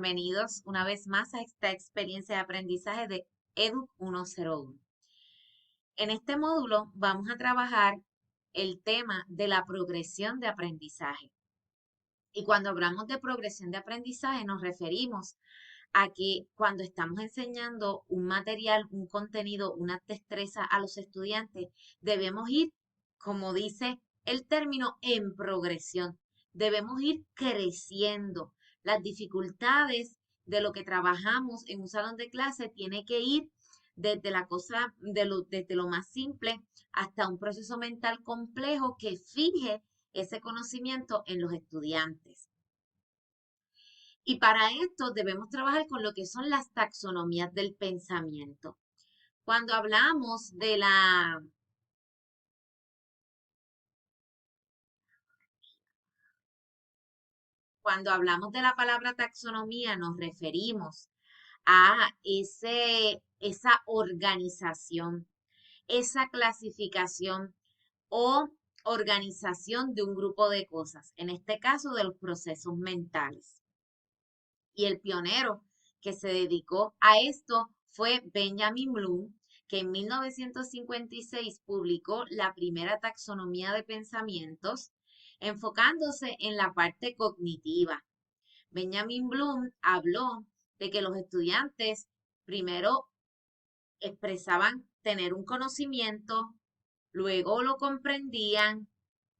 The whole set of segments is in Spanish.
bienvenidos una vez más a esta experiencia de aprendizaje de EDUC 101. En este módulo vamos a trabajar el tema de la progresión de aprendizaje. Y cuando hablamos de progresión de aprendizaje nos referimos a que cuando estamos enseñando un material, un contenido, una destreza a los estudiantes, debemos ir, como dice el término, en progresión. Debemos ir creciendo. Las dificultades de lo que trabajamos en un salón de clase tiene que ir desde la cosa, desde lo más simple hasta un proceso mental complejo que fije ese conocimiento en los estudiantes. Y para esto debemos trabajar con lo que son las taxonomías del pensamiento. Cuando hablamos de la palabra taxonomía, nos referimos a esa organización, esa clasificación o organización de un grupo de cosas, en este caso de los procesos mentales. Y el pionero que se dedicó a esto fue Benjamin Bloom, que en 1956 publicó la primera taxonomía de pensamientos, enfocándose en la parte cognitiva. Benjamin Bloom habló de que los estudiantes primero expresaban tener un conocimiento, luego lo comprendían,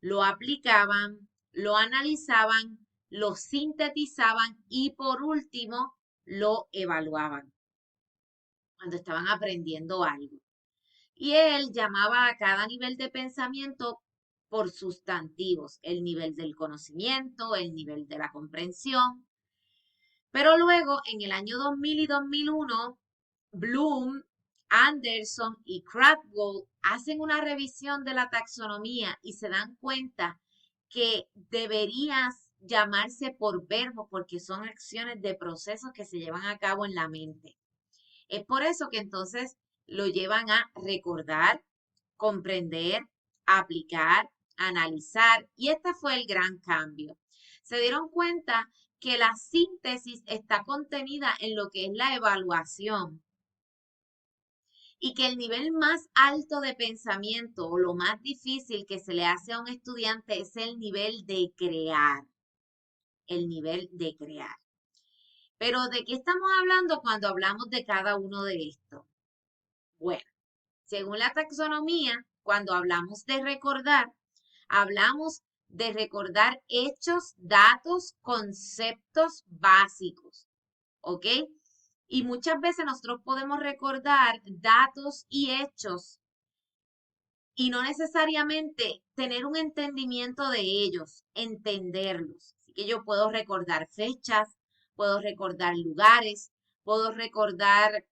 lo aplicaban, lo analizaban, lo sintetizaban y por último lo evaluaban cuando estaban aprendiendo algo. Y él llamaba a cada nivel de pensamiento por sustantivos, el nivel del conocimiento, el nivel de la comprensión. Pero luego, en el año 2000 y 2001, Bloom, Anderson y Krathwohl hacen una revisión de la taxonomía y se dan cuenta que deberías llamarse por verbo porque son acciones de procesos que se llevan a cabo en la mente. Es por eso que entonces lo llevan a recordar, comprender, aplicar, analizar, y este fue el gran cambio. Se dieron cuenta que la síntesis está contenida en lo que es la evaluación y que el nivel más alto de pensamiento o lo más difícil que se le hace a un estudiante es el nivel de crear, el nivel de crear. Pero ¿de qué estamos hablando cuando hablamos de cada uno de estos? Bueno, según la taxonomía, cuando hablamos de recordar, hablamos de recordar hechos, datos, conceptos básicos, ¿ok? Y muchas veces nosotros podemos recordar datos y hechos y no necesariamente tener un entendimiento de ellos, entenderlos. Así que yo puedo recordar fechas, puedo recordar lugares, puedo recordar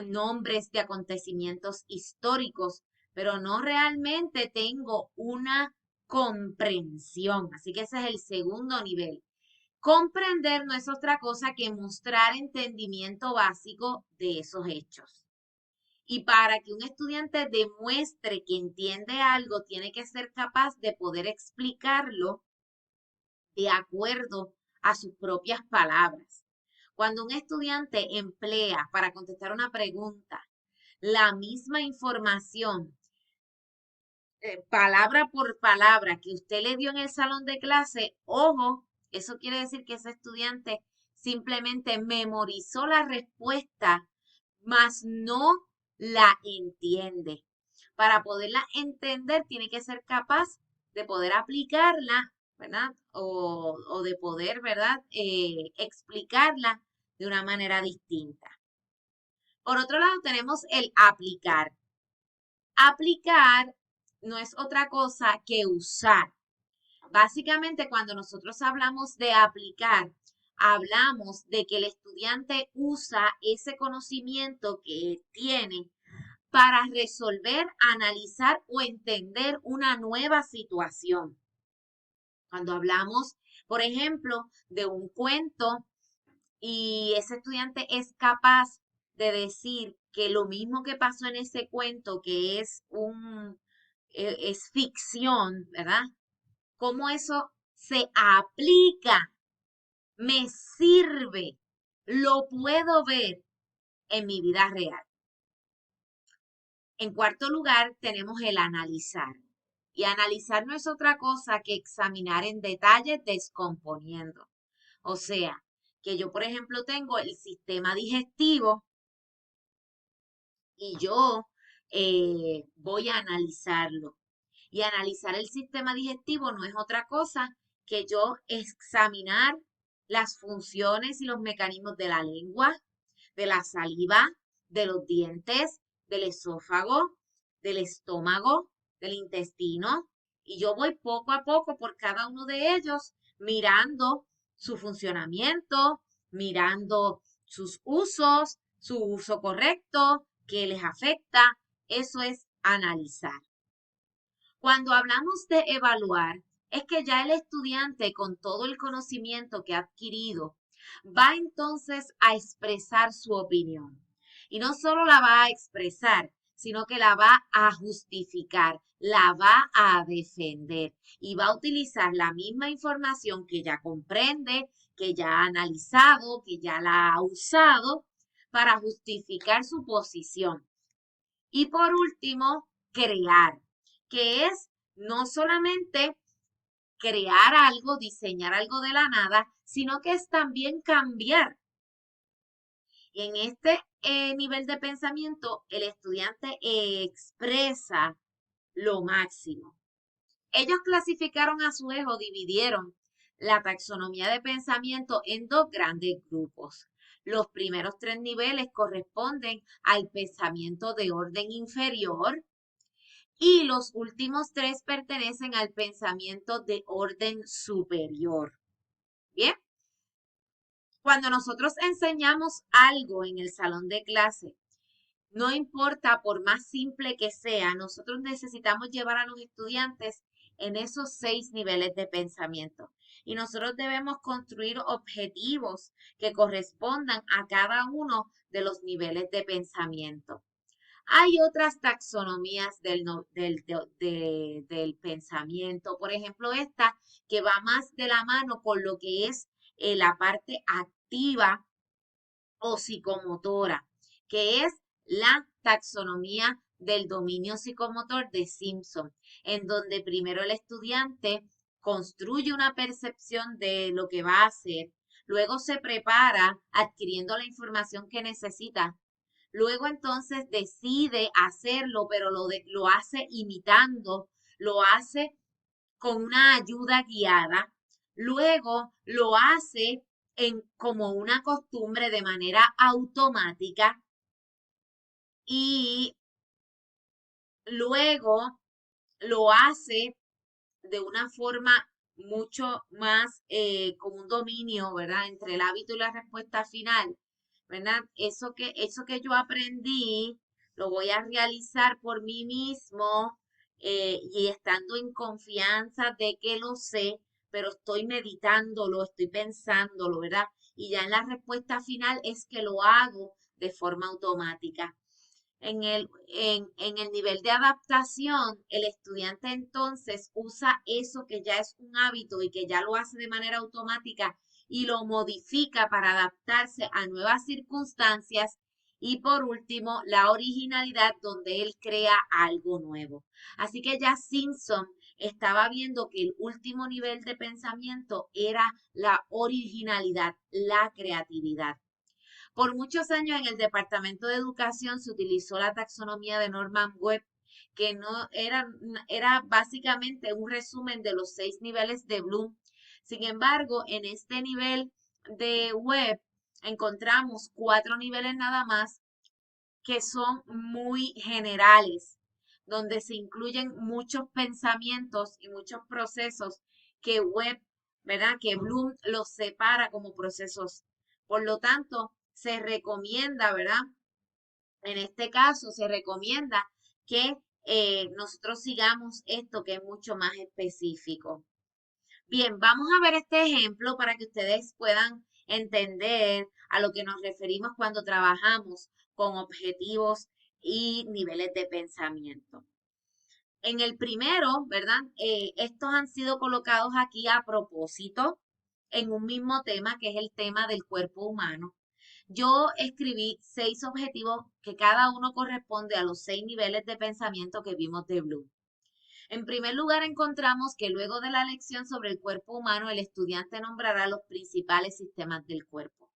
nombres de acontecimientos históricos, pero no realmente tengo una comprensión. Así que ese es el segundo nivel. Comprender no es otra cosa que mostrar entendimiento básico de esos hechos. Y para que un estudiante demuestre que entiende algo, tiene que ser capaz de poder explicarlo de acuerdo a sus propias palabras. Cuando un estudiante emplea para contestar una pregunta la misma información, palabra por palabra, que usted le dio en el salón de clase, ojo, eso quiere decir que ese estudiante simplemente memorizó la respuesta, mas no la entiende. Para poderla entender, tiene que ser capaz de poder aplicarla, ¿verdad? O de poder, ¿verdad? Explicarla de una manera distinta. Por otro lado, tenemos el aplicar. Aplicar no es otra cosa que usar. Básicamente, cuando nosotros hablamos de aplicar, hablamos de que el estudiante usa ese conocimiento que tiene para resolver, analizar o entender una nueva situación. Cuando hablamos, por ejemplo, de un cuento y ese estudiante es capaz de decir que lo mismo que pasó en ese cuento, que es ficción, ¿verdad? Cómo eso se aplica, me sirve lo puedo ver en mi vida real. En cuarto lugar, tenemos el analizar. Y analizar no es otra cosa que examinar en detalle descomponiendo. O sea, que yo, por ejemplo, tengo el sistema digestivo y yo voy a analizarlo. Y analizar el sistema digestivo no es otra cosa que yo examinar las funciones y los mecanismos de la lengua, de la saliva, de los dientes, del esófago, del estómago, del intestino. Y yo voy poco a poco por cada uno de ellos mirando su funcionamiento, mirando sus usos, su uso correcto, qué les afecta. Eso es analizar. Cuando hablamos de evaluar, es que ya el estudiante con todo el conocimiento que ha adquirido va entonces a expresar su opinión. Y no solo la va a expresar, sino que la va a justificar, la va a defender y va a utilizar la misma información que ya comprende, que ya ha analizado, que ya la ha usado para justificar su posición. Y por último, crear, que es no solamente crear algo, diseñar algo de la nada, sino que es también cambiar. Y en este nivel de pensamiento, el estudiante expresa lo máximo. Ellos clasificaron a su vez o dividieron la taxonomía de pensamiento en dos grandes grupos. Los primeros tres niveles corresponden al pensamiento de orden inferior y los últimos tres pertenecen al pensamiento de orden superior. Bien, cuando nosotros enseñamos algo en el salón de clase, no importa por más simple que sea, nosotros necesitamos llevar a los estudiantes en esos 6 niveles de pensamiento. Y nosotros debemos construir objetivos que correspondan a cada uno de los niveles de pensamiento. Hay otras taxonomías del pensamiento, por ejemplo, esta que va más de la mano con lo que es la parte activa o psicomotora, que es la taxonomía del dominio psicomotor de Simpson, en donde primero el estudiante construye una percepción de lo que va a hacer, luego se prepara adquiriendo la información que necesita. Luego entonces decide hacerlo, pero lo hace imitando, lo hace con una ayuda guiada. Luego lo hace como una costumbre de manera automática y luego lo hace de una forma mucho más con un dominio, ¿verdad? Entre el hábito y la respuesta final, ¿verdad? Eso que yo aprendí, lo voy a realizar por mí mismo y estando en confianza de que lo sé, pero estoy meditándolo, estoy pensándolo, ¿verdad? Y ya en la respuesta final es que lo hago de forma automática. En el nivel de adaptación, el estudiante entonces usa eso que ya es un hábito y que ya lo hace de manera automática y lo modifica para adaptarse a nuevas circunstancias. Y por último, la originalidad donde él crea algo nuevo. Así que ya Simpson estaba viendo que el último nivel de pensamiento era la originalidad, la creatividad. Por muchos años en el Departamento de Educación se utilizó la taxonomía de Norman Webb, que no era básicamente un resumen de los 6 niveles de Bloom. Sin embargo, en este nivel de Webb encontramos 4 niveles nada más que son muy generales, donde se incluyen muchos pensamientos y muchos procesos que Webb, ¿verdad? Que Bloom los separa como procesos. Por lo tanto, se recomienda, ¿verdad? En este caso, se recomienda que nosotros sigamos esto que es mucho más específico. Bien, vamos a ver este ejemplo para que ustedes puedan entender a lo que nos referimos cuando trabajamos con objetivos y niveles de pensamiento. En el primero, ¿verdad? Estos han sido colocados aquí a propósito en un mismo tema que es el tema del cuerpo humano. Yo escribí 6 objetivos que cada uno corresponde a los 6 niveles de pensamiento que vimos de Bloom. En primer lugar, encontramos que luego de la lección sobre el cuerpo humano, el estudiante nombrará los principales sistemas del cuerpo.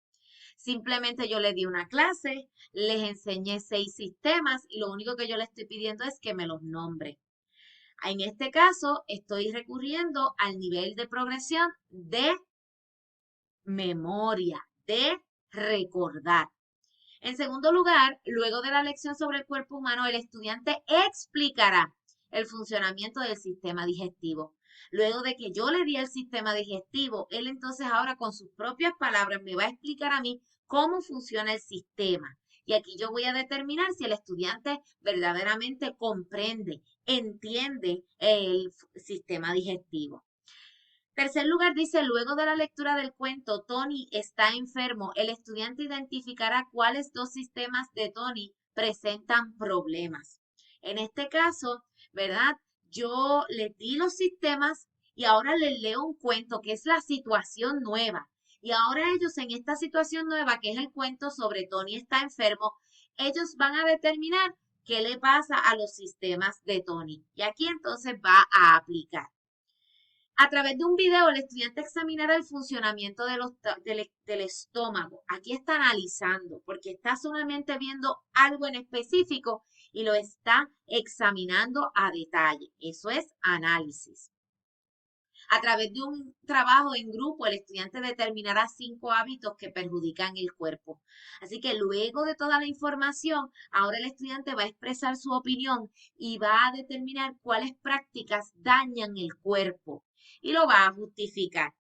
Simplemente yo le di una clase, les enseñé 6 sistemas y lo único que yo le estoy pidiendo es que me los nombre. En este caso, estoy recurriendo al nivel de progresión de memoria, de recordar. En segundo lugar, luego de la lección sobre el cuerpo humano, el estudiante explicará el funcionamiento del sistema digestivo. Luego de que yo le di el sistema digestivo, él entonces ahora con sus propias palabras me va a explicar a mí cómo funciona el sistema. Y aquí yo voy a determinar si el estudiante verdaderamente comprende, entiende el sistema digestivo. Tercer lugar dice, luego de la lectura del cuento, Tony está enfermo. El estudiante identificará cuáles 2 sistemas de Tony presentan problemas. En este caso, ¿verdad? Yo les di los sistemas y ahora les leo un cuento que es la situación nueva. Y ahora ellos en esta situación nueva, que es el cuento sobre Tony está enfermo, ellos van a determinar qué le pasa a los sistemas de Tony. Y aquí entonces va a aplicar. A través de un video, el estudiante examinará el funcionamiento del estómago. Aquí está analizando, porque está solamente viendo algo en específico y lo está examinando a detalle. Eso es análisis. A través de un trabajo en grupo, el estudiante determinará 5 hábitos que perjudican el cuerpo. Así que luego de toda la información, ahora el estudiante va a expresar su opinión y va a determinar cuáles prácticas dañan el cuerpo y lo va a justificar,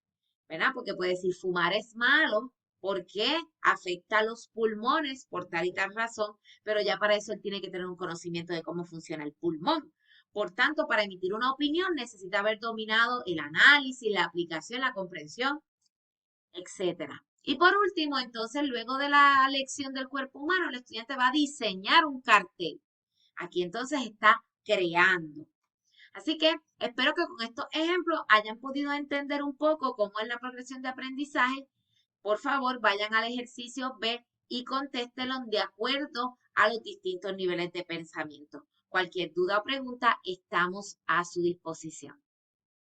¿verdad? Porque puede decir fumar es malo, porque afecta a los pulmones por tal y tal razón, pero ya para eso él tiene que tener un conocimiento de cómo funciona el pulmón. Por tanto, para emitir una opinión necesita haber dominado el análisis, la aplicación, la comprensión, etcétera. Y por último, entonces, luego de la lección del cuerpo humano, el estudiante va a diseñar un cartel. Aquí entonces está creando. Así que espero que con estos ejemplos hayan podido entender un poco cómo es la progresión de aprendizaje. Por favor, vayan al ejercicio B y contéstenlo de acuerdo a los distintos niveles de pensamiento. Cualquier duda o pregunta, estamos a su disposición.